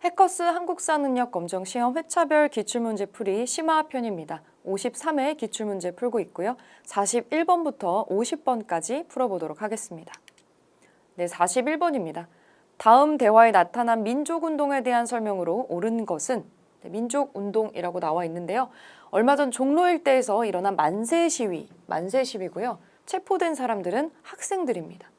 해커스 한국사능력검정 시험 회차별 기출문제 풀이 심화편입니다. 53회 기출문제 풀고 있고요. 41번부터 50번까지 풀어보도록 하겠습니다. 네, 41번입니다. 다음 대화에 나타난 민족운동에 대한 설명으로 옳은 것은 민족운동이라고 나와 있는데요. 얼마 전 종로 일대에서 일어난 만세 시위고요. 체포된 사람들은 학생들입니다.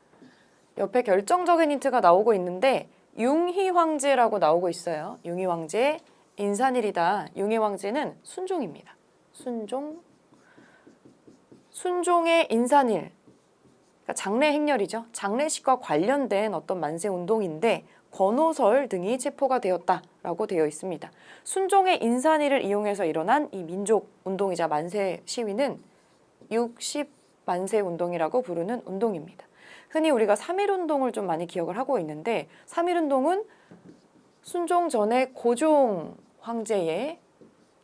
옆에 결정적인 힌트가 나오고 있는데 융희 황제라고 나오고 있어요. 융희 황제 인산일이다. 융희 황제는 순종입니다. 순종의 인산일. 그러니까 장례 행렬이죠. 장례식과 관련된 어떤 만세 운동인데 권오설 등이 체포가 되었다라고 되어 있습니다. 순종의 인산일을 이용해서 일어난 이 민족 운동이자 만세 시위는 60만세 운동이라고 부르는 운동입니다. 흔히 우리가 3.1운동을 좀 많이 기억을 하고 있는데 3.1운동은 순종 전에 고종 황제의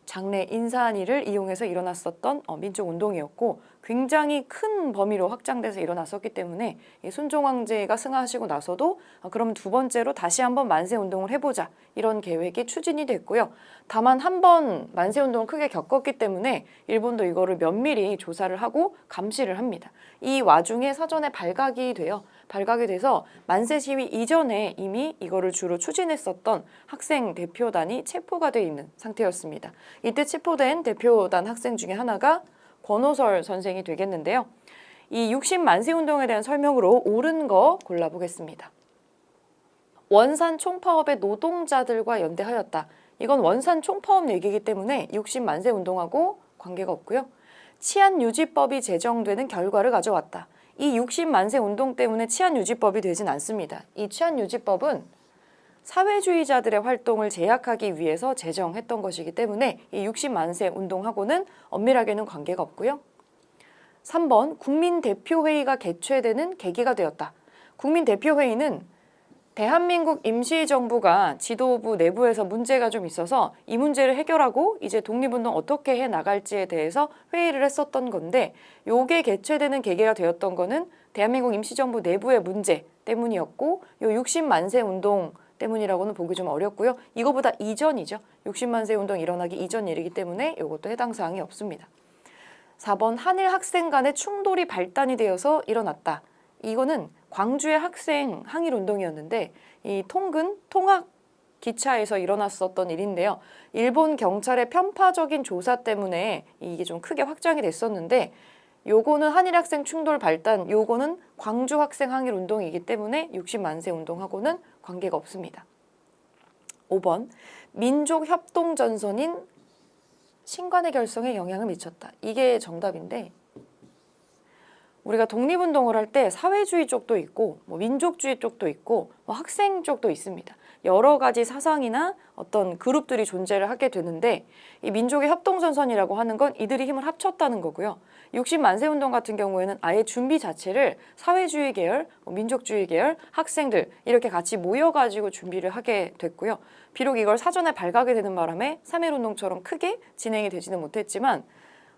장례 인산일을 이용해서 일어났었던 민족운동이었고 굉장히 큰 범위로 확장돼서 일어났었기 때문에 이 순종 황제가 승하하시고 나서도 그럼 두 번째로 다시 한번 만세운동을 해보자 이런 계획이 추진이 됐고요. 다만 한 번 만세운동을 크게 겪었기 때문에 일본도 이거를 면밀히 조사를 하고 감시를 합니다. 이 와중에 사전에 발각이 돼서 만세 시위 이전에 이미 이거를 주로 추진했었던 학생 대표단이 체포가 돼 있는 상태였습니다. 이때 체포된 대표단 학생 중에 하나가 권오설 선생이 되겠는데요. 이 60만세 운동에 대한 설명으로 옳은 거 골라보겠습니다. 원산 총파업의 노동자들과 연대하였다. 이건 원산 총파업 얘기이기 때문에 60만세 운동하고 관계가 없고요. 치안유지법이 제정되는 결과를 가져왔다. 이 60만세 운동 때문에 치안유지법이 되진 않습니다. 이 치안유지법은 사회주의자들의 활동을 제약하기 위해서 제정했던 것이기 때문에 이 60만세 운동하고는 엄밀하게는 관계가 없고요. 3번 국민대표회의가 개최되는 계기가 되었다. 국민대표회의는 대한민국 임시정부가 지도부 내부에서 문제가 좀 있어서 이 문제를 해결하고 이제 독립운동 어떻게 해 나갈지에 대해서 회의를 했었던 건데 요게 개최되는 계기가 되었던 거는 대한민국 임시정부 내부의 문제 때문이었고 요 60만세 운동 때문이라고는 보기 좀 어렵고요. 이거보다 이전이죠. 60만세 운동 일어나기 이전 일이기 때문에 이것도 해당 사항이 없습니다. 4번 한일 학생 간의 충돌이 발단이 되어서 일어났다. 이거는 광주의 학생 항일 운동이었는데 이 통학 기차에서 일어났었던 일인데요. 일본 경찰의 편파적인 조사 때문에 이게 좀 크게 확장이 됐었는데 요거는 한일 학생 충돌 발단, 요거는 광주 학생 항일 운동이기 때문에 60만세 운동하고는 관계가 없습니다. 5번 민족 협동 전선인 신관의 결성에 영향을 미쳤다. 이게 정답인데 우리가 독립운동을 할 때 사회주의 쪽도 있고 민족주의 쪽도 있고 학생 쪽도 있습니다. 여러 가지 사상이나 어떤 그룹들이 존재를 하게 되는데 이 민족의 협동전선이라고 하는 건 이들이 힘을 합쳤다는 거고요. 60만세 운동 같은 경우에는 아예 준비 자체를 사회주의 계열, 민족주의 계열, 학생들 이렇게 같이 모여가지고 준비를 하게 됐고요. 비록 이걸 사전에 발각이 되는 바람에 3.1운동처럼 크게 진행이 되지는 못했지만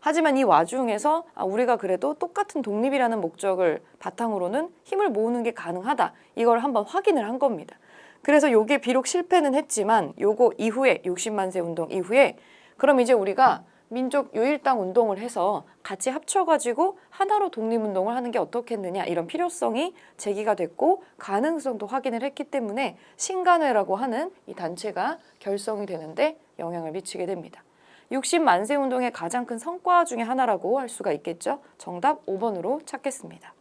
하지만 이 와중에서 우리가 그래도 똑같은 독립이라는 목적을 바탕으로는 힘을 모으는 게 가능하다. 이걸 한번 확인을 한 겁니다. 그래서 요게 비록 실패는 했지만 요거 이후에 60만세 운동 이후에 그럼 이제 우리가 민족 유일당 운동을 해서 같이 합쳐가지고 하나로 독립운동을 하는 게 어떻겠느냐 이런 필요성이 제기가 됐고 가능성도 확인을 했기 때문에 신간회라고 하는 이 단체가 결성이 되는데 영향을 미치게 됩니다. 60만세 운동의 가장 큰 성과 중에 하나라고 할 수가 있겠죠. 정답 5번으로 찾겠습니다.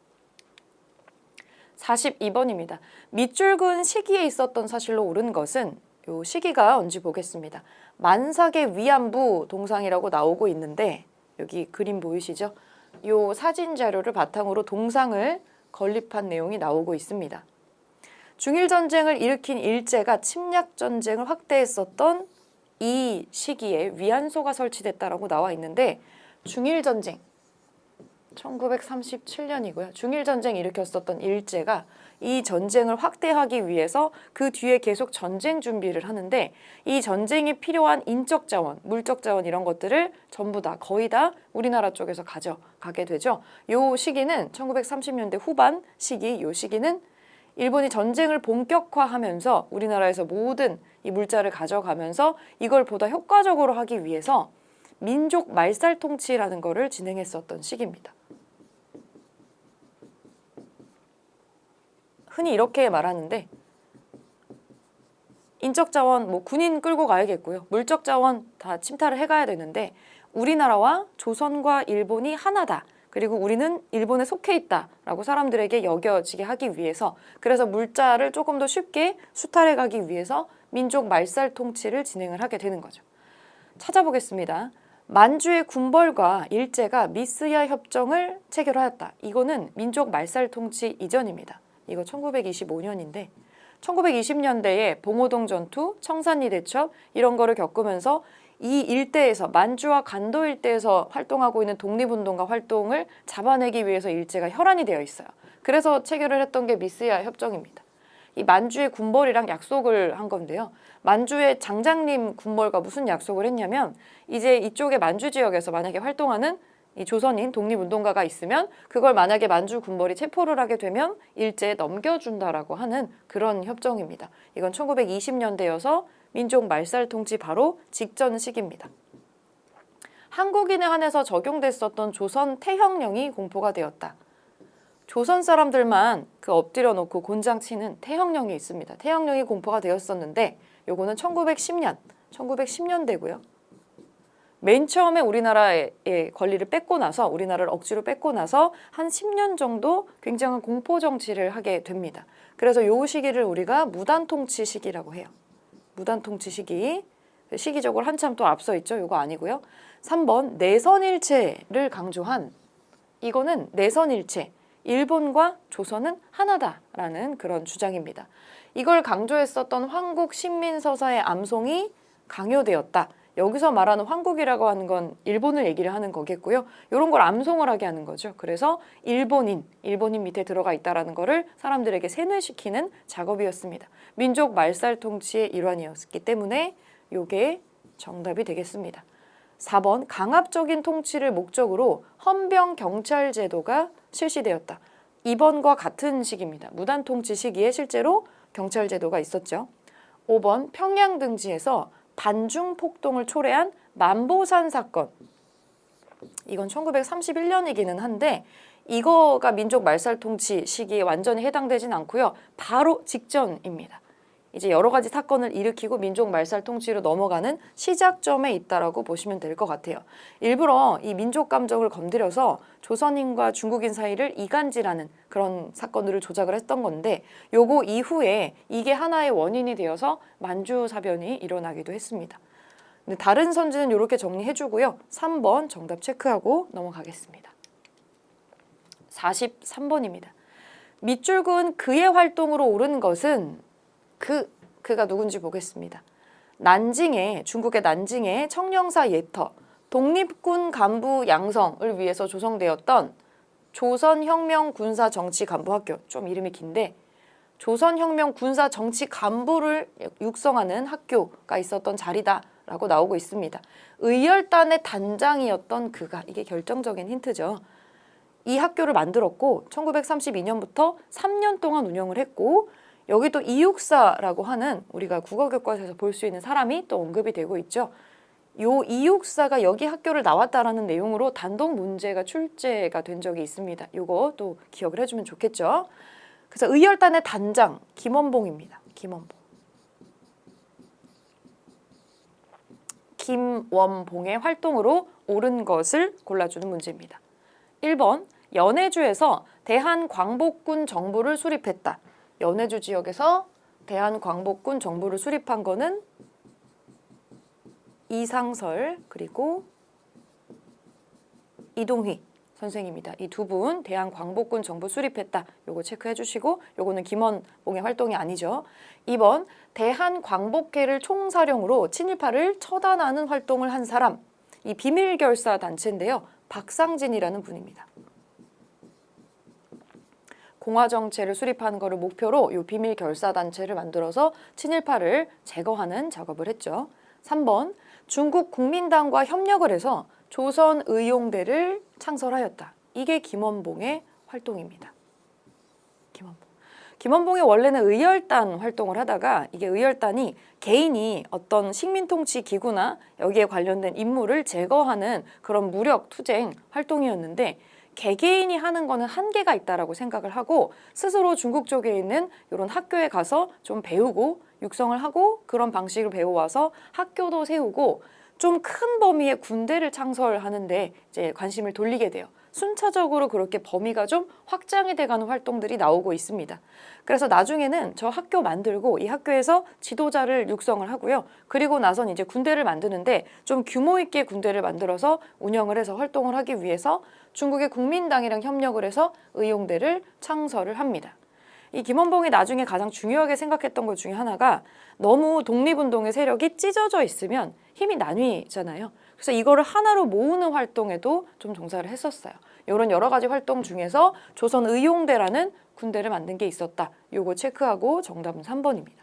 42번입니다. 밑줄 그은 시기에 있었던 사실로 옳은 것은 요 시기가 언제 보겠습니다. 만삭의 위안부 동상이라고 나오고 있는데 여기 그림 보이시죠? 요 사진 자료를 바탕으로 동상을 건립한 내용이 나오고 있습니다. 중일전쟁을 일으킨 일제가 침략전쟁을 확대했었던 이 시기에 위안소가 설치됐다라고 나와 있는데 중일전쟁 1937년이고요. 중일전쟁 일으켰었던 일제가 이 전쟁을 확대하기 위해서 그 뒤에 계속 전쟁 준비를 하는데 이 전쟁이 필요한 인적 자원, 물적 자원 이런 것들을 전부 다 거의 다 우리나라 쪽에서 가져가게 되죠. 요 시기는 1930년대 후반 시기 요 시기는 일본이 전쟁을 본격화하면서 우리나라에서 모든 이 물자를 가져가면서 이걸 보다 효과적으로 하기 위해서 민족 말살 통치라는 거를 진행했었던 시기입니다. 흔히 이렇게 말하는데 인적 자원, 군인 끌고 가야겠고요. 물적 자원 다 침탈을 해가야 되는데 우리나라와 조선과 일본이 하나다. 그리고 우리는 일본에 속해 있다라고 사람들에게 여겨지게 하기 위해서 그래서 물자를 조금 더 쉽게 수탈해 가기 위해서 민족 말살 통치를 진행을 하게 되는 거죠. 찾아보겠습니다. 만주의 군벌과 일제가 미스야 협정을 체결하였다. 이거는 민족 말살 통치 이전입니다. 이거 1925년인데 1920년대에 봉오동 전투, 청산리 대첩 이런 거를 겪으면서 이 일대에서 만주와 간도 일대에서 활동하고 있는 독립운동가 활동을 잡아내기 위해서 일제가 혈안이 되어 있어요. 그래서 체결을 했던 게 미스야 협정입니다. 이 만주의 군벌이랑 약속을 한 건데요. 만주의 장장님 군벌과 무슨 약속을 했냐면 이제 이쪽에 만주 지역에서 만약에 활동하는 이 조선인 독립운동가가 있으면 그걸 만약에 만주 군벌이 체포를 하게 되면 일제에 넘겨준다라고 하는 그런 협정입니다. 이건 1920년대여서 민족 말살 통치 바로 직전 시기입니다. 한국인에 한해서 적용됐었던 조선 태형령이 공포가 되었다. 조선 사람들만 그 엎드려 놓고 곤장 치는 태형령이 있습니다. 태형령이 공포가 되었었는데 요거는 1910년대고요. 맨 처음에 우리나라의 권리를 뺏고 나서 우리나라를 억지로 뺏고 나서 한 10년 정도 굉장한 공포 정치를 하게 됩니다. 그래서 요 시기를 우리가 무단통치 시기라고 해요. 무단통치 시기. 시기적으로 한참 또 앞서 있죠. 요거 아니고요. 3번 내선일체를 강조한 이거는 내선일체. 일본과 조선은 하나다라는 그런 주장입니다. 이걸 강조했었던 황국 신민서사의 암송이 강요되었다. 여기서 말하는 황국이라고 하는 건 일본을 얘기를 하는 거겠고요. 이런 걸 암송을 하게 하는 거죠. 그래서 일본인 밑에 들어가 있다라는 거를 사람들에게 세뇌시키는 작업이었습니다. 민족 말살 통치의 일환이었기 때문에 이게 정답이 되겠습니다. 4번 강압적인 통치를 목적으로 헌병 경찰 제도가 실시되었다. 이번과 같은 시기입니다. 무단 통치 시기에 실제로 경찰 제도가 있었죠. 5번 평양 등지에서 반중 폭동을 초래한 만보산 사건. 이건 1931년이기는 한데 이거가 민족 말살 통치 시기에 완전히 해당되진 않고요. 바로 직전입니다. 이제 여러 가지 사건을 일으키고 민족 말살 통치로 넘어가는 시작점에 있다라고 보시면 될 것 같아요. 일부러 이 민족 감정을 건드려서 조선인과 중국인 사이를 이간질하는 그런 사건들을 조작을 했던 건데 요거 이후에 이게 하나의 원인이 되어서 만주사변이 일어나기도 했습니다. 근데 다른 선지는 이렇게 정리해주고요. 3번 정답 체크하고 넘어가겠습니다. 43번입니다. 밑줄 그은 그의 활동으로 옳은 것은 그가 누군지 보겠습니다. 중국의 난징에 청령사 예터, 독립군 간부 양성을 위해서 조성되었던 조선혁명군사정치간부학교, 좀 이름이 긴데 조선혁명군사정치간부를 육성하는 학교가 있었던 자리다라고 나오고 있습니다. 의열단의 단장이었던 그가, 이게 결정적인 힌트죠. 이 학교를 만들었고 1932년부터 3년 동안 운영을 했고 여기 또 이육사라고 하는 우리가 국어교과서에서 볼 수 있는 사람이 또 언급이 되고 있죠. 요 이육사가 여기 학교를 나왔다라는 내용으로 단독 문제가 출제가 된 적이 있습니다. 요거 또 기억을 해주면 좋겠죠. 그래서 의열단의 단장 김원봉입니다. 김원봉의 활동으로 옳은 것을 골라주는 문제입니다. 1번 연해주에서 대한광복군 정부를 수립했다. 연해주 지역에서 대한광복군 정부를 수립한 거는 이상설 그리고 이동휘 선생입니다. 이 두 분 대한광복군 정부 수립했다. 요거 체크해 주시고 요거는 김원봉의 활동이 아니죠. 2번 대한광복회를 총사령으로 친일파를 처단하는 활동을 한 사람. 이 비밀결사 단체인데요. 박상진이라는 분입니다. 공화정체를 수립하는 것을 목표로 이 비밀결사단체를 만들어서 친일파를 제거하는 작업을 했죠. 3번 중국 국민당과 협력을 해서 조선의용대를 창설하였다. 이게 김원봉의 활동입니다. 김원봉이 원래는 의열단 활동을 하다가 이게 의열단이 개인이 어떤 식민통치 기구나 여기에 관련된 인물을 제거하는 그런 무력 투쟁 활동이었는데 개개인이 하는 거는 한계가 있다라고 생각을 하고 스스로 중국 쪽에 있는 이런 학교에 가서 좀 배우고 육성을 하고 그런 방식을 배워와서 학교도 세우고 좀 큰 범위의 군대를 창설하는데 이제 관심을 돌리게 돼요. 순차적으로 그렇게 범위가 좀 확장이 돼가는 활동들이 나오고 있습니다. 그래서 나중에는 저 학교 만들고 이 학교에서 지도자를 육성을 하고요. 그리고 나선 이제 군대를 만드는데 좀 규모 있게 군대를 만들어서 운영을 해서 활동을 하기 위해서 중국의 국민당이랑 협력을 해서 의용대를 창설을 합니다. 이 김원봉이 나중에 가장 중요하게 생각했던 것 중에 하나가 너무 독립운동의 세력이 찢어져 있으면 힘이 나뉘잖아요. 그래서 이거를 하나로 모으는 활동에도 좀 종사를 했었어요. 이런 여러 가지 활동 중에서 조선의용대라는 군대를 만든 게 있었다. 요거 체크하고 정답은 3번입니다.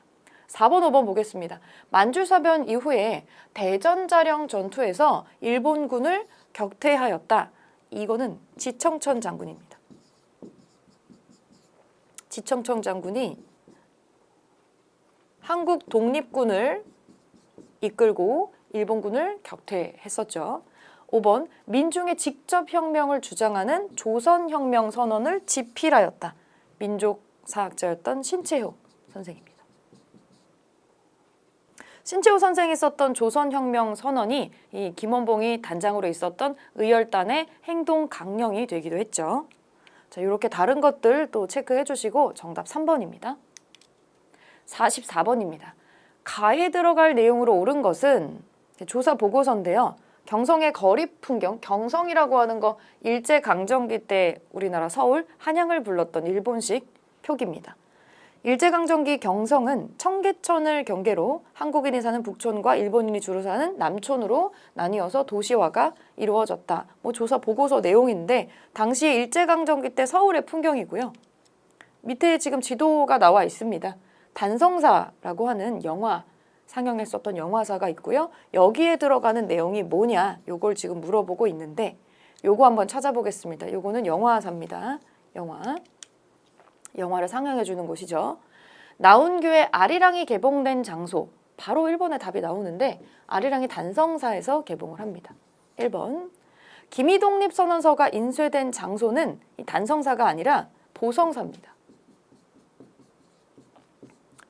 4번, 5번 보겠습니다. 만주사변 이후에 대전자령 전투에서 일본군을 격퇴하였다. 이거는 지청천 장군입니다. 지청천 장군이 한국 독립군을 이끌고 일본군을 격퇴했었죠. 5번, 민중의 직접혁명을 주장하는 조선혁명 선언을 집필하였다. 민족사학자였던 신채호 선생입니다. 신채호 선생이 썼던 조선혁명 선언이 이 김원봉이 단장으로 있었던 의열단의 행동 강령이 되기도 했죠. 자, 이렇게 다른 것들 또 체크해 주시고 정답 3번입니다. 44번입니다. 가에 들어갈 내용으로 옳은 것은 조사 보고서인데요. 경성의 거리 풍경, 경성이라고 하는 거 일제강점기 때 우리나라 서울, 한양을 불렀던 일본식 표기입니다. 일제강점기 경성은 청계천을 경계로 한국인이 사는 북촌과 일본인이 주로 사는 남촌으로 나뉘어서 도시화가 이루어졌다. 조사 보고서 내용인데 당시 일제강점기 때 서울의 풍경이고요. 밑에 지금 지도가 나와 있습니다. 단성사라고 하는 영화 상영했었던 영화사가 있고요. 여기에 들어가는 내용이 뭐냐 요걸 지금 물어보고 있는데 요거 한번 찾아보겠습니다. 요거는 영화사입니다. 영화를 상영해 주는 곳이죠. 나운교의 아리랑이 개봉된 장소 바로 1번에 답이 나오는데 아리랑이 단성사에서 개봉을 합니다. 1번 기미독립선언서가 인쇄된 장소는 이 단성사가 아니라 보성사입니다.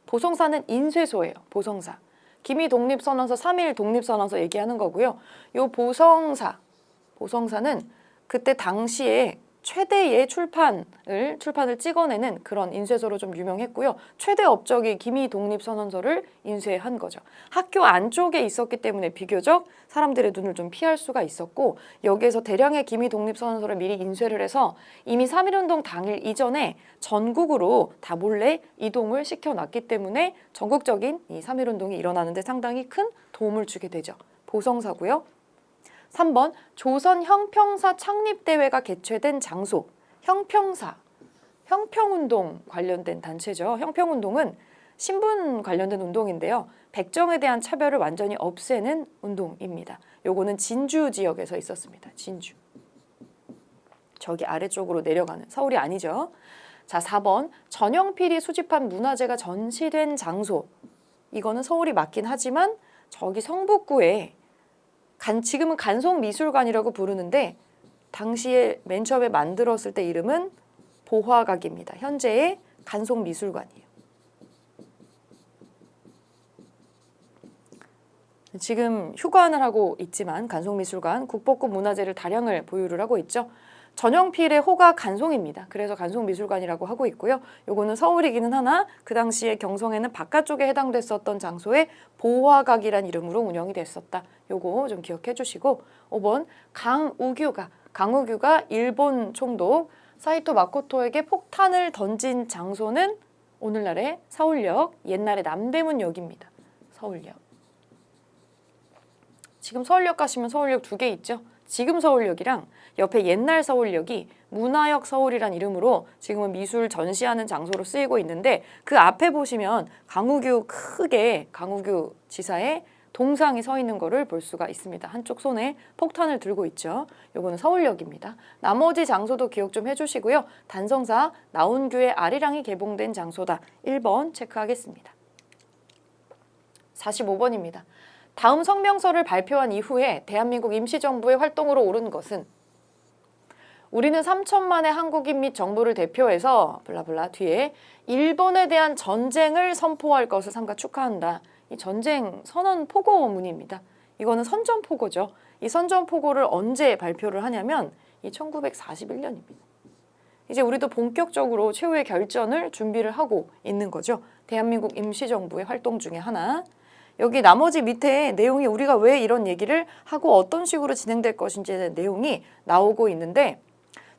보성사는 인쇄소예요. 보성사. 기미독립선언서 3.1 독립선언서 얘기하는 거고요. 요 보성사는 그때 당시에 최대의 출판을 찍어내는 그런 인쇄소로 좀 유명했고요. 최대 업적이 기미독립선언서를 인쇄한 거죠. 학교 안쪽에 있었기 때문에 비교적 사람들의 눈을 좀 피할 수가 있었고 여기에서 대량의 기미독립선언서를 미리 인쇄를 해서 이미 3.1운동 당일 이전에 전국으로 다 몰래 이동을 시켜놨기 때문에 전국적인 이 3.1운동이 일어나는데 상당히 큰 도움을 주게 되죠. 보성사고요. 3번 조선 형평사 창립대회가 개최된 장소 형평사 형평운동 관련된 단체죠. 형평운동은 신분 관련된 운동인데요. 백정에 대한 차별을 완전히 없애는 운동입니다. 요거는 진주 지역에서 있었습니다. 진주. 저기 아래쪽으로 내려가는 서울이 아니죠. 자, 4번 전영필이 수집한 문화재가 전시된 장소 이거는 서울이 맞긴 하지만 저기 성북구에 지금은 간송미술관이라고 부르는데 당시에 맨 처음에 만들었을 때 이름은 보화각입니다. 현재의 간송미술관이에요. 지금 휴관을 하고 있지만 간송미술관, 국보급 문화재를 다량을 보유를 하고 있죠. 전영필의 호가 간송입니다. 그래서 간송미술관이라고 하고 있고요. 요거는 서울이기는 하나 그 당시에 경성에는 바깥쪽에 해당됐었던 장소에 보화각이란 이름으로 운영이 됐었다. 요거 좀 기억해 주시고 5번 강우규가 일본 총독 사이토 마코토에게 폭탄을 던진 장소는 오늘날의 서울역, 옛날의 남대문역입니다. 서울역. 지금 서울역 가시면 서울역 2개 있죠. 지금 서울역이랑 옆에 옛날 서울역이 문화역 서울이란 이름으로 지금은 미술 전시하는 장소로 쓰이고 있는데 그 앞에 보시면 강우규 지사의 동상이 서 있는 거를 볼 수가 있습니다. 한쪽 손에 폭탄을 들고 있죠. 요거는 서울역입니다. 나머지 장소도 기억 좀 해주시고요. 단성사 나운규의 아리랑이 개봉된 장소다. 1번 체크하겠습니다. 45번입니다. 다음 성명서를 발표한 이후에 대한민국 임시정부의 활동으로 옳은 것은 우리는 3천만의 한국인 및 정부를 대표해서 블라블라 뒤에 일본에 대한 전쟁을 선포할 것을 삼가 축하한다. 이 전쟁 선언 포고문입니다. 이거는 선전포고죠. 이 선전포고를 언제 발표를 하냐면 이 1941년입니다. 이제 우리도 본격적으로 최후의 결전을 준비를 하고 있는 거죠. 대한민국 임시정부의 활동 중에 하나. 여기 나머지 밑에 내용이 우리가 왜 이런 얘기를 하고 어떤 식으로 진행될 것인지에 대한 내용이 나오고 있는데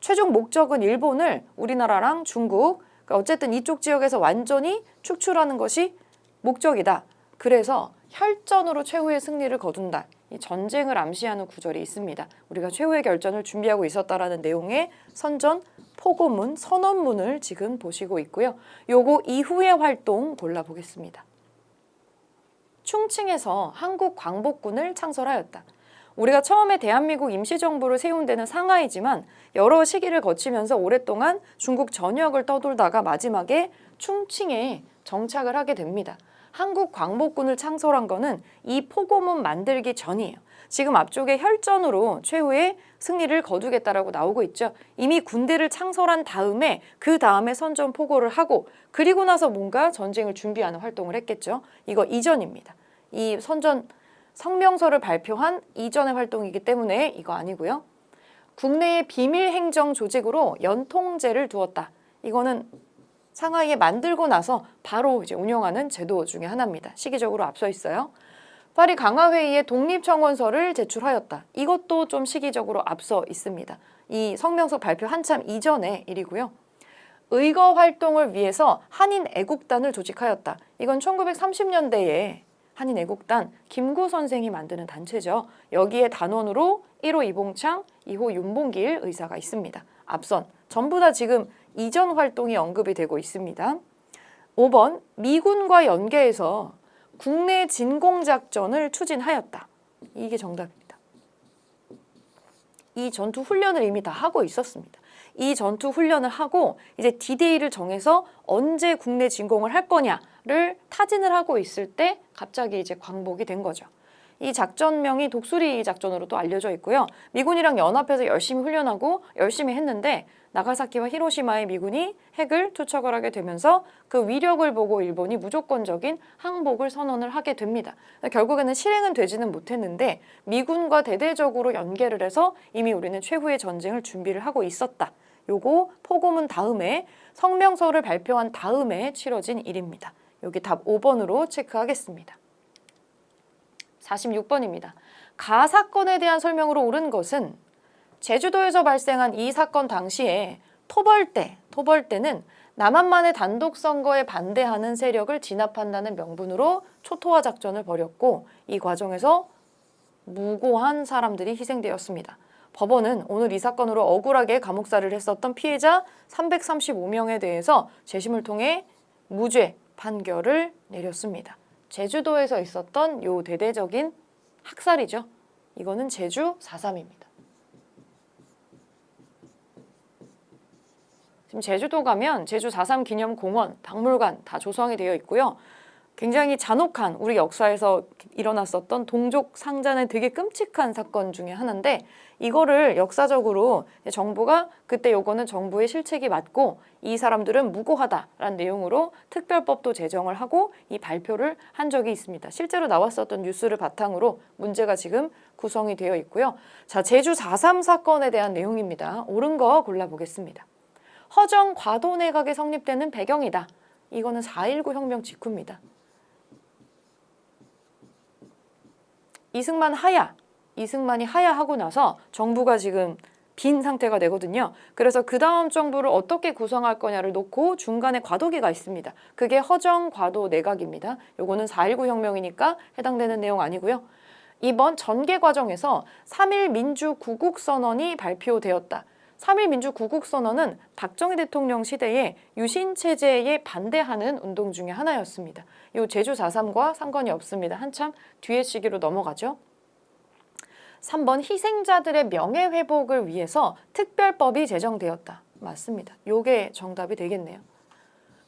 최종 목적은 일본을 우리나라랑 중국, 그러니까 어쨌든 이쪽 지역에서 완전히 축출하는 것이 목적이다. 그래서 혈전으로 최후의 승리를 거둔다. 이 전쟁을 암시하는 구절이 있습니다. 우리가 최후의 결전을 준비하고 있었다라는 내용의 선전 포고문, 선언문을 지금 보시고 있고요. 요거 이후의 활동 골라보겠습니다. 충칭에서 한국 광복군을 창설하였다. 우리가 처음에 대한민국 임시정부를 세운 데는 상하이지만 여러 시기를 거치면서 오랫동안 중국 전역을 떠돌다가 마지막에 충칭에 정착을 하게 됩니다. 한국 광복군을 창설한 거는 이 포고문 만들기 전이에요. 지금 앞쪽에 혈전으로 최후의 승리를 거두겠다라고 나오고 있죠. 이미 군대를 창설한 다음에 그 다음에 선전 포고를 하고 그리고 나서 뭔가 전쟁을 준비하는 활동을 했겠죠. 이거 이전입니다. 이 선전 성명서를 발표한 이전의 활동이기 때문에 이거 아니고요. 국내의 비밀 행정 조직으로 연통제를 두었다. 이거는 상하이에 만들고 나서 바로 이제 운영하는 제도 중에 하나입니다. 시기적으로 앞서 있어요. 파리 강화회의에 독립청원서를 제출하였다. 이것도 좀 시기적으로 앞서 있습니다. 이 성명서 발표 한참 이전의 일이고요. 의거 활동을 위해서 한인 애국단을 조직하였다. 이건 1930년대에 한인 애국단 김구 선생이 만드는 단체죠. 여기에 단원으로 1호 이봉창, 2호 윤봉길 의사가 있습니다. 앞선 전부 다 지금 이전 활동이 언급이 되고 있습니다. 5번 미군과 연계해서 국내 진공작전을 추진하였다. 이게 정답입니다. 이 전투 훈련을 이미 다 하고 있었습니다. 이 전투 훈련을 하고 이제 D-Day를 정해서 언제 국내 진공을 할 거냐를 타진을 하고 있을 때 갑자기 이제 광복이 된 거죠. 이 작전명이 독수리 작전으로 또 알려져 있고요. 미군이랑 연합해서 열심히 훈련하고 열심히 했는데 나가사키와 히로시마의 미군이 핵을 투척을 하게 되면서 그 위력을 보고 일본이 무조건적인 항복을 선언을 하게 됩니다. 결국에는 실행은 되지는 못했는데 미군과 대대적으로 연계를 해서 이미 우리는 최후의 전쟁을 준비를 하고 있었다. 요거 포고문 다음에 성명서를 발표한 다음에 치러진 일입니다. 여기 답 5번으로 체크하겠습니다. 46번입니다. 가 사건에 대한 설명으로 옳은 것은 제주도에서 발생한 이 사건 당시에 토벌대는 남한만의 단독 선거에 반대하는 세력을 진압한다는 명분으로 초토화 작전을 벌였고 이 과정에서 무고한 사람들이 희생되었습니다. 법원은 오늘 이 사건으로 억울하게 감옥살이를 했었던 피해자 335명에 대해서 재심을 통해 무죄 판결을 내렸습니다. 제주도에서 있었던 요 대대적인 학살이죠. 이거는 제주 4.3입니다. 지금 제주도 가면 제주 4.3 기념공원, 박물관 다 조성이 되어 있고요. 굉장히 잔혹한 우리 역사에서 일어났었던 동족 상잔의 되게 끔찍한 사건 중에 하나인데 이거를 역사적으로 정부가 그때 요거는 정부의 실책이 맞고 이 사람들은 무고하다라는 내용으로 특별법도 제정을 하고 이 발표를 한 적이 있습니다. 실제로 나왔었던 뉴스를 바탕으로 문제가 지금 구성이 되어 있고요. 자, 제주 4.3 사건에 대한 내용입니다. 옳은 거 골라보겠습니다. 허정 과도 내각이 성립되는 배경이다. 이거는 4.19 혁명 직후입니다. 이승만이 하야하고 나서 정부가 지금 빈 상태가 되거든요. 그래서 그 다음 정부를 어떻게 구성할 거냐를 놓고 중간에 과도기가 있습니다. 그게 허정 과도 내각입니다. 요거는 4.19 혁명이니까 해당되는 내용 아니고요. 이번 전개 과정에서 3.1 민주 구국선언이 발표되었다. 3.1 민주구국선언은 박정희 대통령 시대에 유신체제에 반대하는 운동 중에 하나였습니다. 이 제주 4.3과 상관이 없습니다. 한참 뒤의 시기로 넘어가죠. 3번 희생자들의 명예회복을 위해서 특별법이 제정되었다. 맞습니다. 요게 정답이 되겠네요.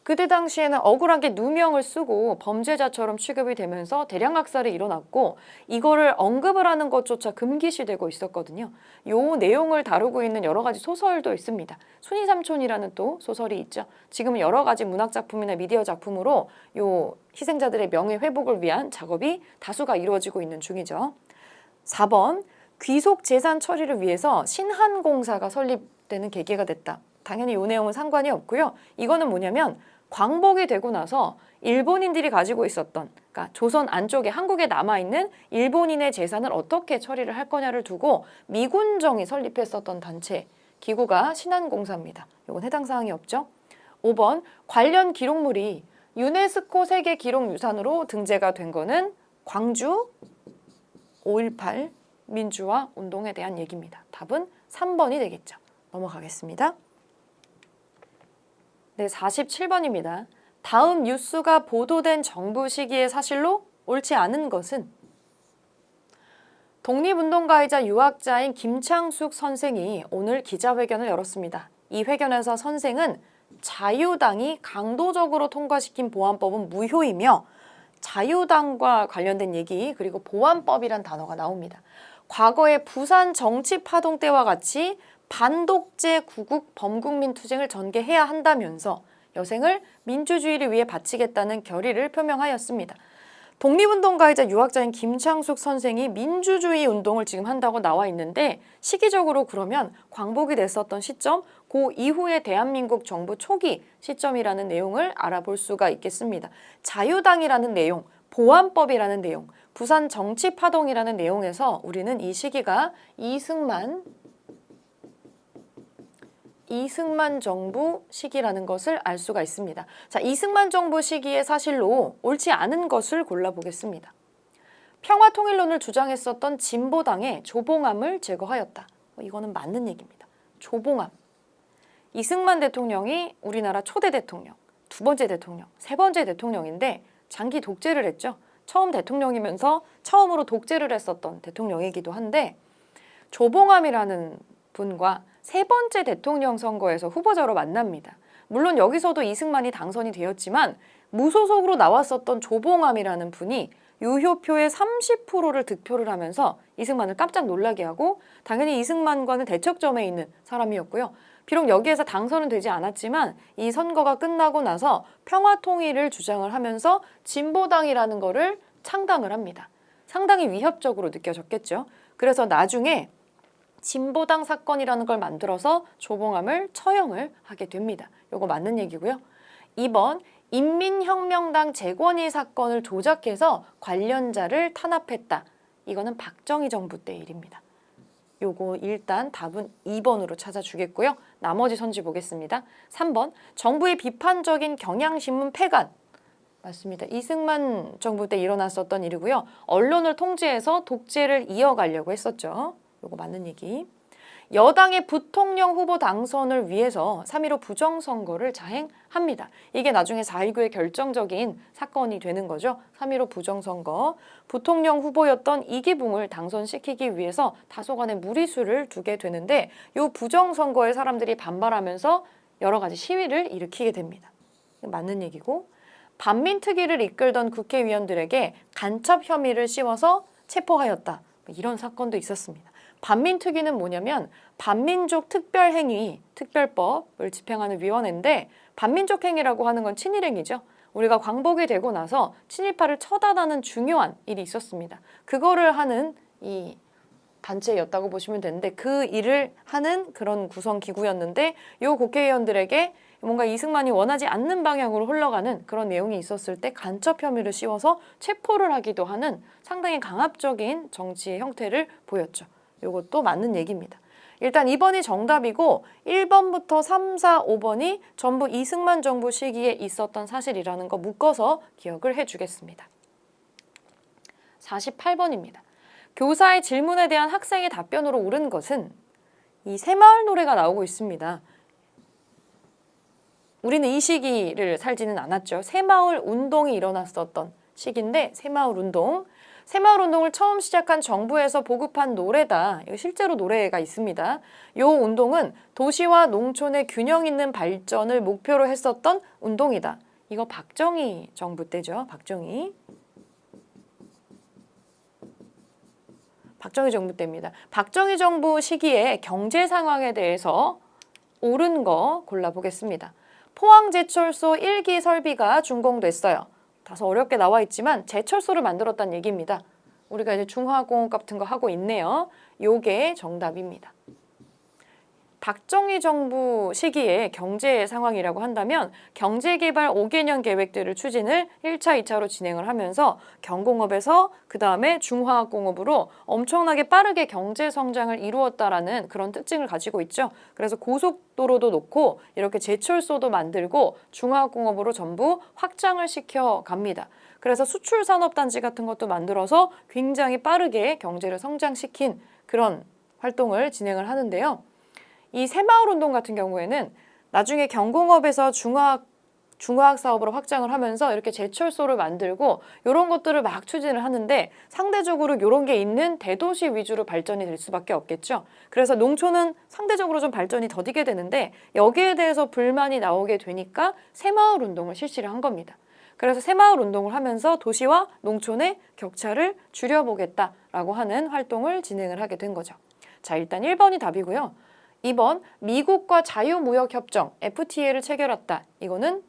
그때 당시에는 억울하게 누명을 쓰고 범죄자처럼 취급이 되면서 대량 학살이 일어났고 이거를 언급을 하는 것조차 금기시되고 있었거든요. 요 내용을 다루고 있는 여러 가지 소설도 있습니다. 순이삼촌이라는 또 소설이 있죠. 지금 여러 가지 문학 작품이나 미디어 작품으로 요 희생자들의 명예 회복을 위한 작업이 다수가 이루어지고 있는 중이죠. 4번 귀속 재산 처리를 위해서 신한공사가 설립되는 계기가 됐다. 당연히 이 내용은 상관이 없고요. 이거는 뭐냐면 광복이 되고 나서 일본인들이 가지고 있었던, 그러니까 조선 안쪽에 한국에 남아있는 일본인의 재산을 어떻게 처리를 할 거냐를 두고 미군정이 설립했었던 단체, 기구가 신한공사입니다. 이건 해당 사항이 없죠. 5번 관련 기록물이 유네스코 세계기록유산으로 등재가 된 거는 광주 5.18 민주화 운동에 대한 얘기입니다. 답은 3번이 되겠죠. 넘어가겠습니다. 네, 47번입니다. 다음 뉴스가 보도된 정부 시기의 사실로 옳지 않은 것은 독립운동가이자 유학자인 김창숙 선생이 오늘 기자회견을 열었습니다. 이 회견에서 선생은 자유당이 강도적으로 통과시킨 보안법은 무효이며 자유당과 관련된 얘기 그리고 보안법이란 단어가 나옵니다. 과거의 부산 정치파동 때와 같이 반독재 구국 범국민 투쟁을 전개해야 한다면서 여생을 민주주의를 위해 바치겠다는 결의를 표명하였습니다. 독립운동가이자 유학자인 김창숙 선생이 민주주의 운동을 지금 한다고 나와 있는데 시기적으로 그러면 광복이 됐었던 시점, 그 이후의 대한민국 정부 초기 시점이라는 내용을 알아볼 수가 있겠습니다. 자유당이라는 내용, 보안법이라는 내용, 부산 정치파동이라는 내용에서 우리는 이 시기가 이승만 정부 시기라는 것을 알 수가 있습니다. 자, 이승만 정부 시기의 사실로 옳지 않은 것을 골라보겠습니다. 평화통일론을 주장했었던 진보당의 조봉암을 제거하였다. 이거는 맞는 얘기입니다. 조봉암. 이승만 대통령이 우리나라 초대 대통령, 두 번째 대통령, 세 번째 대통령인데 장기 독재를 했죠. 처음 대통령이면서 처음으로 독재를 했었던 대통령이기도 한데 조봉암이라는 분과 세 번째 대통령 선거에서 후보자로 만납니다. 물론 여기서도 이승만이 당선이 되었지만 무소속으로 나왔었던 조봉암이라는 분이 유효표의 30%를 득표를 하면서 이승만을 깜짝 놀라게 하고 당연히 이승만과는 대척점에 있는 사람이었고요. 비록 여기에서 당선은 되지 않았지만 이 선거가 끝나고 나서 평화통일을 주장을 하면서 진보당이라는 거를 창당을 합니다. 상당히 위협적으로 느껴졌겠죠. 그래서 나중에 진보당 사건이라는 걸 만들어서 조봉암을 처형을 하게 됩니다. 요거 맞는 얘기고요. 2번 인민혁명당 재권위 사건을 조작해서 관련자를 탄압했다. 이거는 박정희 정부 때 일입니다. 요거 일단 답은 2번으로 찾아주겠고요. 나머지 선지 보겠습니다. 3번 정부의 비판적인 경향신문 폐간. 맞습니다. 이승만 정부 때 일어났었던 일이고요. 언론을 통제해서 독재를 이어가려고 했었죠. 요거 맞는 얘기. 여당의 부통령 후보 당선을 위해서 3.15 부정선거를 자행합니다. 이게 나중에 4.19의 결정적인 사건이 되는 거죠. 3.15 부정선거. 부통령 후보였던 이기붕을 당선시키기 위해서 다소간의 무리수를 두게 되는데 이 부정선거에 사람들이 반발하면서 여러 가지 시위를 일으키게 됩니다. 맞는 얘기고. 반민특위를 이끌던 국회의원들에게 간첩 혐의를 씌워서 체포하였다. 이런 사건도 있었습니다. 반민특위는 뭐냐면 반민족 특별행위, 특별법을 집행하는 위원회인데 반민족 행위라고 하는 건 친일행위죠. 우리가 광복이 되고 나서 친일파를 처단하는 중요한 일이 있었습니다. 그거를 하는 이 단체였다고 보시면 되는데 그 일을 하는 그런 구성기구였는데 이 국회의원들에게 뭔가 이승만이 원하지 않는 방향으로 흘러가는 그런 내용이 있었을 때 간첩 혐의를 씌워서 체포를 하기도 하는 상당히 강압적인 정치의 형태를 보였죠. 이것도 맞는 얘기입니다. 일단 2번이 정답이고 1번부터 3, 4, 5번이 전부 이승만 정부 시기에 있었던 사실이라는 거 묶어서 기억을 해주겠습니다. 48번입니다. 교사의 질문에 대한 학생의 답변으로 옳은 것은 이 새마을 노래가 나오고 있습니다. 우리는 이 시기를 살지는 않았죠. 새마을 운동이 일어났었던 시기인데 새마을 운동. 새마을 운동을 처음 시작한 정부에서 보급한 노래다. 이거 실제로 노래가 있습니다. 이 운동은 도시와 농촌의 균형 있는 발전을 목표로 했었던 운동이다. 이거 박정희 정부 때죠. 박정희 정부 때입니다. 박정희 정부 시기에 경제 상황에 대해서 옳은 거 골라보겠습니다. 포항제철소 1기 설비가 준공됐어요. 다소 어렵게 나와 있지만 제철소를 만들었다는 얘기입니다. 우리가 이제 중화공업 같은 거 하고 있네요. 요게 정답입니다. 박정희 정부 시기에 경제 상황이라고 한다면 경제개발 5개년 계획들을 추진을 1차, 2차로 진행을 하면서 경공업에서 그 다음에 중화공업으로 엄청나게 빠르게 경제 성장을 이루었다라는 그런 특징을 가지고 있죠. 그래서 고속도로도 놓고 이렇게 제철소도 만들고 중화공업으로 전부 확장을 시켜 갑니다. 그래서 수출산업단지 같은 것도 만들어서 굉장히 빠르게 경제를 성장시킨 그런 활동을 진행을 하는데요. 이 새마을운동 같은 경우에는 나중에 경공업에서 중화학 사업으로 확장을 하면서 이렇게 제철소를 만들고 이런 것들을 막 추진을 하는데 상대적으로 이런 게 있는 대도시 위주로 발전이 될 수밖에 없겠죠. 그래서 농촌은 상대적으로 좀 발전이 더디게 되는데 여기에 대해서 불만이 나오게 되니까 새마을운동을 실시를 한 겁니다. 그래서 새마을운동을 하면서 도시와 농촌의 격차를 줄여보겠다라고 하는 활동을 진행을 하게 된 거죠. 자, 일단 1번이 답이고요. 2번 미국과 자유무역협정 FTA를 체결했다. 이거는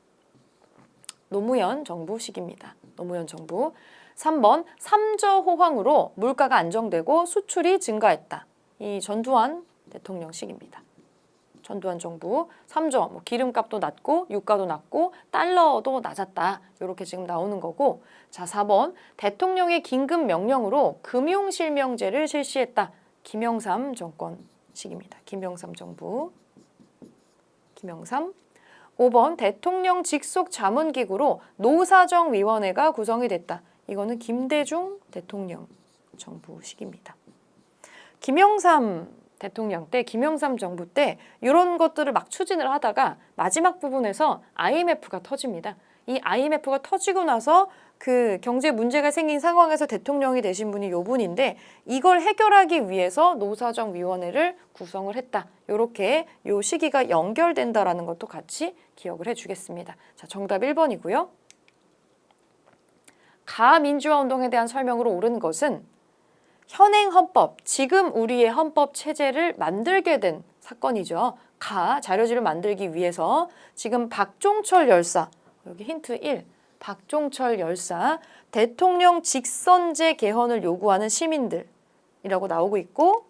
노무현 정부 시기입니다. 노무현 정부. 3번 삼저 호황으로 물가가 안정되고 수출이 증가했다. 이 전두환 대통령 시기입니다. 전두환 정부 3조 뭐 기름값도 낮고 유가도 낮고 달러도 낮았다. 이렇게 지금 나오는 거고. 자, 4번 대통령의 긴급 명령으로 금융실명제를 실시했다. 김영삼 정권 시기입니다. 김영삼 정부. 김영삼. 5번 대통령 직속 자문기구로 노사정위원회가 구성이 됐다. 이거는 김대중 대통령 정부 시기입니다. 김영삼 대통령 때, 김영삼 정부 때 이런 것들을 막 추진을 하다가 마지막 부분에서 IMF가 터집니다. 이 IMF가 터지고 나서 그 경제 문제가 생긴 상황에서 대통령이 되신 분이 요 분인데 이걸 해결하기 위해서 노사정위원회를 구성을 했다. 이렇게 요 시기가 연결된다라는 것도 같이 기억을 해주겠습니다. 자, 정답 1번이고요. 가민주화 운동에 대한 설명으로 옳은 것은 현행 헌법, 지금 우리의 헌법 체제를 만들게 된 사건이죠. 자료지를 만들기 위해서 지금 박종철 열사, 여기 힌트 1. 박종철 열사, 대통령 직선제 개헌을 요구하는 시민들이라고 나오고 있고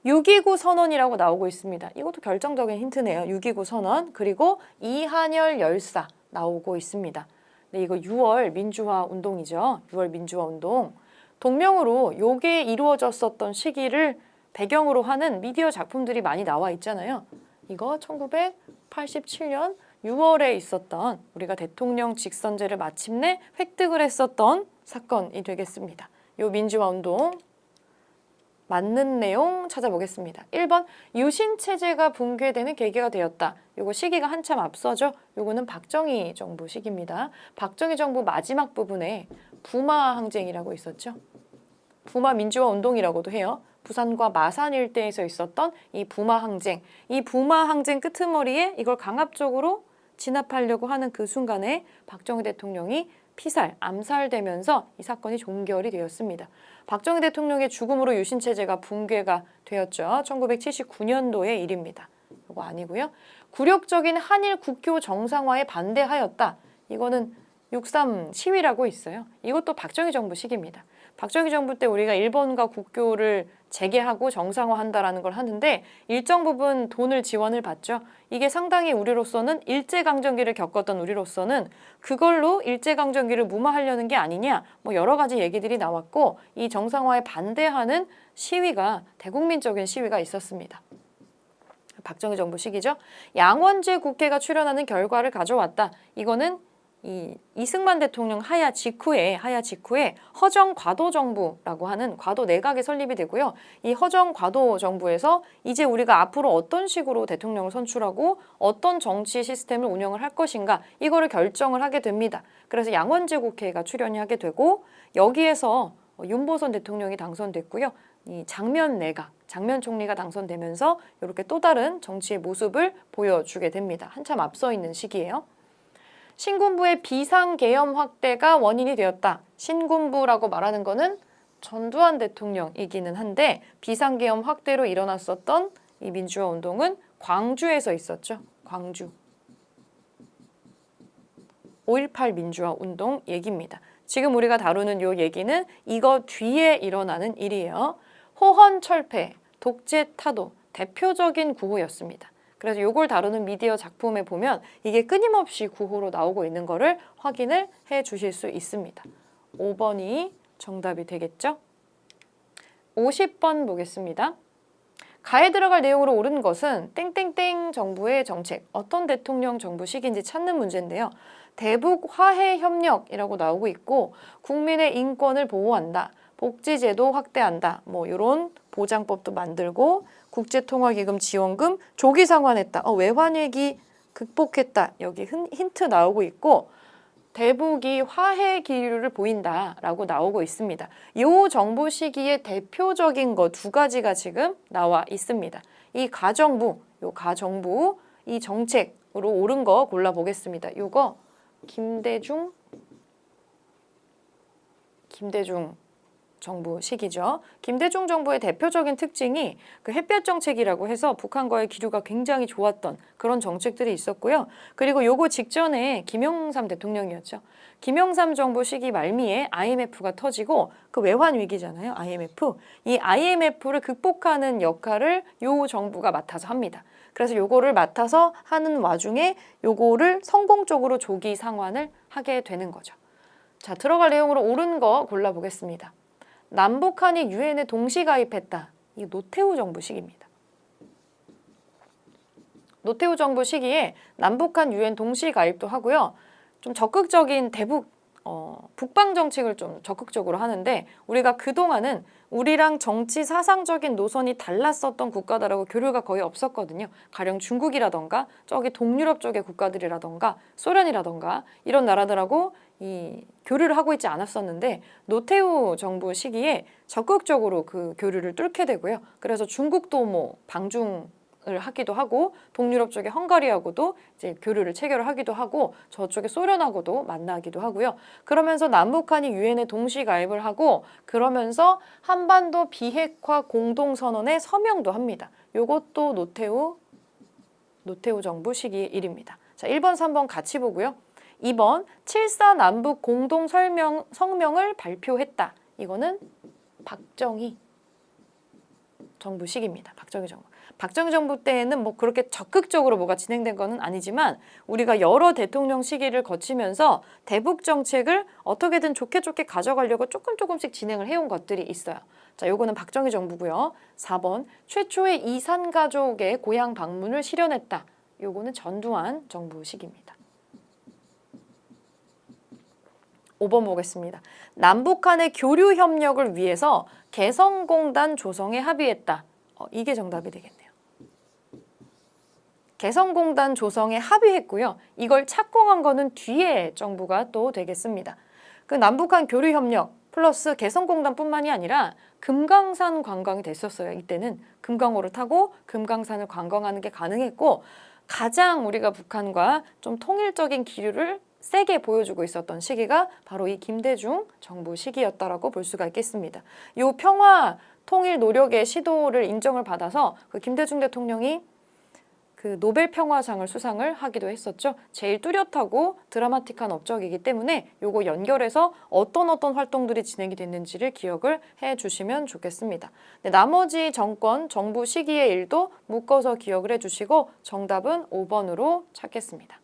6.29 선언이라고 나오고 있습니다. 이것도 결정적인 힌트네요. 6.29 선언, 그리고 이한열 열사 나오고 있습니다. 네, 이거 6월 민주화 운동이죠. 6월 민주화 운동. 동명으로 요게 이루어졌었던 시기를 배경으로 하는 미디어 작품들이 많이 나와 있잖아요. 이거 1987년 6월에 있었던 우리가 대통령 직선제를 마침내 획득을 했었던 사건이 되겠습니다. 요 민주화 운동 맞는 내용 찾아보겠습니다. 1번 유신체제가 붕괴되는 계기가 되었다. 요거 시기가 한참 앞서죠. 요거는 박정희 정부 시기입니다. 박정희 정부 마지막 부분에 부마 항쟁이라고 있었죠. 부마 민주화 운동이라고도 해요. 부산과 마산 일대에서 있었던 이 부마 항쟁. 이 부마 항쟁 끄트머리에 이걸 강압적으로 진압하려고 하는 그 순간에 박정희 대통령이 암살되면서 이 사건이 종결이 되었습니다. 박정희 대통령의 죽음으로 유신체제가 붕괴가 되었죠. 1979년도의 일입니다. 이거 아니고요. 굴욕적인 한일 국교 정상화에 반대하였다. 이거는 6.3 시위라고 있어요. 이것도 박정희 정부 시기입니다. 박정희 정부 때 우리가 일본과 국교를 재개하고 정상화한다라는 걸 하는데 일정 부분 돈을 지원을 받죠. 이게 상당히 우리로서는 일제강점기를 겪었던 우리로서는 그걸로 일제강점기를 무마하려는 게 아니냐 뭐 여러 가지 얘기들이 나왔고 이 정상화에 반대하는 시위가 대국민적인 시위가 있었습니다. 박정희 정부 시기죠. 양원제 국회가 출연하는 결과를 가져왔다. 이거는 이승만 대통령 하야 직후에 허정 과도 정부라고 하는 과도 내각이 설립이 되고요. 이 허정 과도 정부에서 이제 우리가 앞으로 어떤 식으로 대통령을 선출하고 어떤 정치 시스템을 운영을 할 것인가 이거를 결정을 하게 됩니다. 그래서 양원제 국회가 출연이 하게 되고 여기에서 윤보선 대통령이 당선됐고요. 이 장면 내각, 장면 총리가 당선되면서 이렇게 또 다른 정치의 모습을 보여주게 됩니다. 한참 앞서 있는 시기예요. 신군부의 비상계엄 확대가 원인이 되었다. 신군부라고 말하는 거는 전두환 대통령이기는 한데 비상계엄 확대로 일어났었던 이 민주화 운동은 광주에서 있었죠. 광주. 5.18 민주화 운동 얘기입니다. 지금 우리가 다루는 이 얘기는 이거 뒤에 일어나는 일이에요. 호헌철폐, 독재타도 대표적인 구호였습니다. 그래서 이걸 다루는 미디어 작품에 보면 이게 끊임없이 구호로 나오고 있는 거를 확인을 해 주실 수 있습니다. 5번이 정답이 되겠죠? 50번 보겠습니다. 가에 들어갈 내용으로 옳은 것은 땡땡땡 정부의 정책, 어떤 대통령 정부 시기인지 찾는 문제인데요. 대북 화해 협력이라고 나오고 있고 국민의 인권을 보호한다. 복지제도 확대한다. 뭐 이런 보장법도 만들고 국제통화기금 지원금 조기 상환했다. 외환위기 극복했다. 여기 힌트 나오고 있고 대북이 화해 기류를 보인다라고 나오고 있습니다. 이 정부 시기의 대표적인 거 두 가지가 지금 나와 있습니다. 이 가정부, 이 정책으로 옳은 거 골라보겠습니다. 요거 김대중 정부 시기죠. 김대중 정부의 대표적인 특징이 그 햇볕 정책이라고 해서 북한과의 기류가 굉장히 좋았던 그런 정책들이 있었고요. 그리고 요거 직전에 김영삼 대통령이었죠. 김영삼 정부 시기 말미에 IMF가 터지고 그 외환 위기잖아요. IMF. 이 IMF를 극복하는 역할을 요 정부가 맡아서 합니다. 그래서 요거를 맡아서 하는 와중에 요거를 성공적으로 조기 상환을 하게 되는 거죠. 자, 들어갈 내용으로 옳은 거 골라보겠습니다. 남북한이 유엔에 동시 가입했다. 이 노태우 정부 시기입니다. 노태우 정부 시기에 남북한 유엔 동시 가입도 하고요. 좀 적극적인 북방 정책을 좀 적극적으로 하는데 우리가 그동안은 우리랑 정치 사상적인 노선이 달랐었던 국가다라고 교류가 거의 없었거든요. 가령 중국이라던가 저기 동유럽 쪽의 국가들이라던가 소련이라던가 이런 나라들하고 이 교류를 하고 있지 않았었는데 노태우 정부 시기에 적극적으로 그 교류를 뚫게 되고요. 그래서 중국도 뭐 방중을 하기도 하고 동유럽 쪽의 헝가리하고도 이제 교류를 체결하기도 하고 저쪽의 소련하고도 만나기도 하고요. 그러면서 남북한이 유엔에 동시 가입을 하고 그러면서 한반도 비핵화 공동선언에 서명도 합니다. 요것도 노태우 정부 시기의 일입니다. 자, 1번, 3번 같이 보고요. 2번 7.4 남북 공동 성명을 발표했다. 이거는 박정희 정부 시기입니다. 박정희 정부 때에는 뭐 그렇게 적극적으로 뭐가 진행된 거는 아니지만 우리가 여러 대통령 시기를 거치면서 대북 정책을 어떻게든 좋게 가져가려고 조금씩 진행을 해온 것들이 있어요. 자, 요거는 박정희 정부고요. 4번 최초의 이산 가족의 고향 방문을 실현했다. 요거는 전두환 정부 시기입니다. 5번 보겠습니다. 남북한의 교류 협력을 위해서 개성공단 조성에 합의했다. 이게 정답이 되겠네요. 개성공단 조성에 합의했고요. 이걸 착공한 거는 뒤에 정부가 또 되겠습니다. 그 남북한 교류 협력 플러스 개성공단뿐만이 아니라 금강산 관광이 됐었어요. 이때는 금강호를 타고 금강산을 관광하는 게 가능했고 가장 우리가 북한과 좀 통일적인 기류를 세게 보여주고 있었던 시기가 바로 이 김대중 정부 시기였다라고 볼 수가 있겠습니다. 이 평화 통일 노력의 시도를 인정을 받아서 그 김대중 대통령이 그 노벨 평화상을 수상을 하기도 했었죠. 제일 뚜렷하고 드라마틱한 업적이기 때문에 요거 연결해서 어떤 활동들이 진행이 됐는지를 기억을 해주시면 좋겠습니다. 네, 나머지 정부 시기의 일도 묶어서 기억을 해주시고 정답은 5번으로 찾겠습니다.